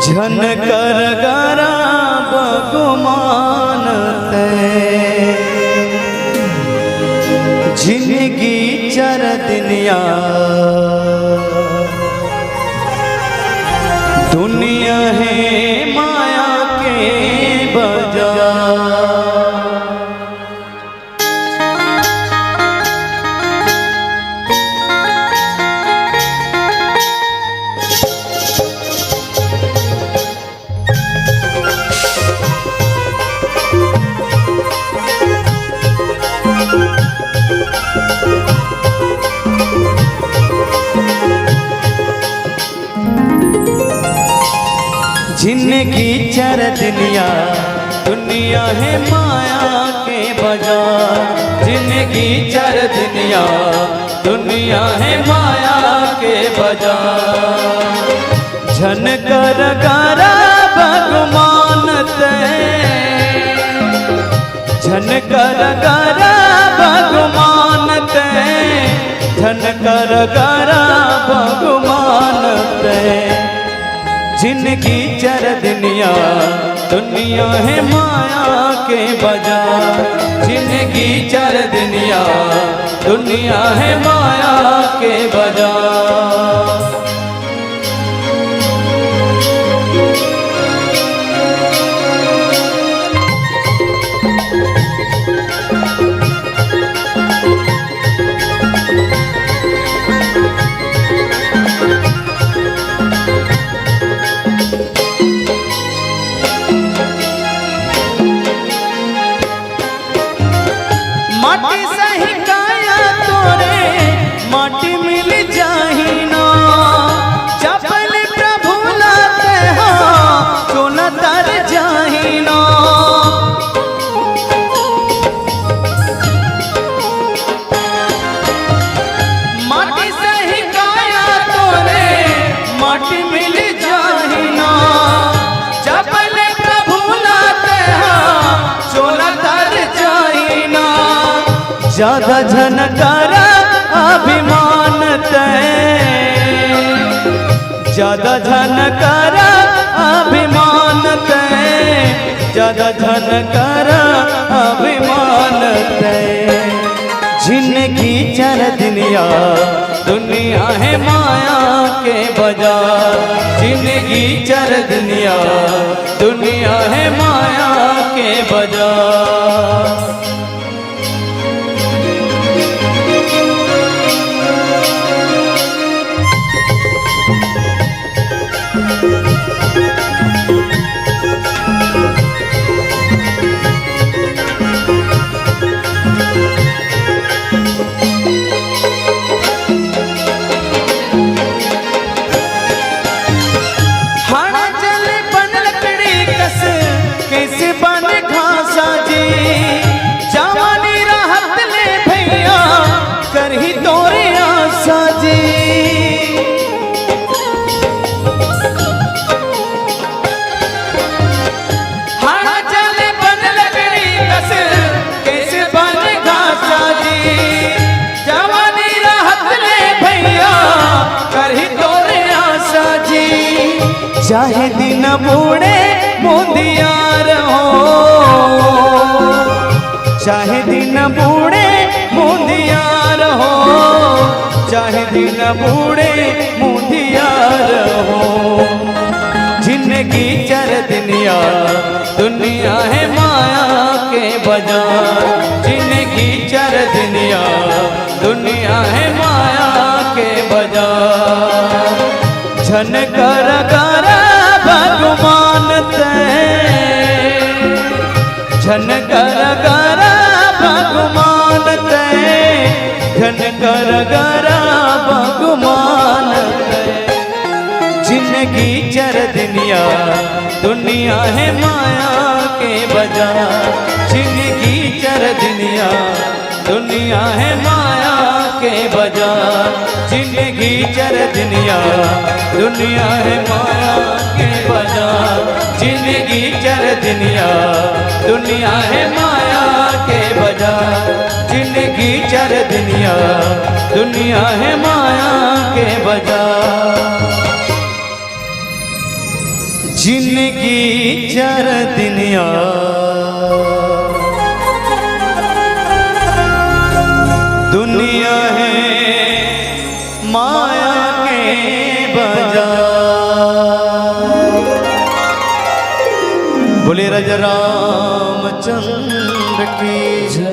झनकर गरा बगुमान जिंदगी चर दुनिया दुनिया है माया के बाजार। जिंदगी चर दुनिया दुनिया है माया के बाजार। जिंदगी चर दुनिया दुनिया है माया के बाजार। झनकर गरा भगवान ते झनकर गरा भगवान ते झनकर गरा भगवान ते। जिंदगी चर दुनिया दुनिया है माया के बाजार। जिंदगी चर दुनिया दुनिया है माया के बाजार। माटी सही काया तोरे माटी मिल जाही ना। चपल प्रभु लाते हो तो न तर जाही ना। माटी सही काया तोरे माटी मिल जाही ना। चपल प्रभु लाते हो तो न तर जाही ना। ज्यादा झनकर अभिमान ते ज्यादा झनकर अभिमान ते ज्यादा झनकर अभिमान ते। जिंदगी चर दुनिया दुनिया है माया के बाजार। जिंदगी चर दुनिया दुनिया है माया के बाजार। करही तोरे आशा जी हाड़ा चले बन लकड़ी कस कैसे बन घासा जी। जवानी राहत ले भैया करही तोरे आशा जी। चाहे दिन बूढ़े मुंदियार हो चाहे दिन बूढ़े मुंदियार हो चाहे दिन बूढ़े मुंदियार हो। जिंदगी चर दुनिया दुनिया है माया के बाजार। जिंदगी चर दुनिया दुनिया है माया के बाजार। झनकर गरा भगवान ते झनकर गरा भगवान ते झनकर गरा भगवान ते। जिंदगी चर दुनिया दुनिया है माया के बाजार। जिंदगी चर दुनिया दुनिया है माया के बाजार। जिंदगी चर दुनिया दुनिया है माया के बाजार। जिंदगी चर दुनिया दुनिया है माया के बाजार। जिंदगी चर दुनिया दुनिया है माया के बाजार। जिंदगी चार दिन दुनिया है माया के बाजार। बोले राजा रामचंद्र की जय।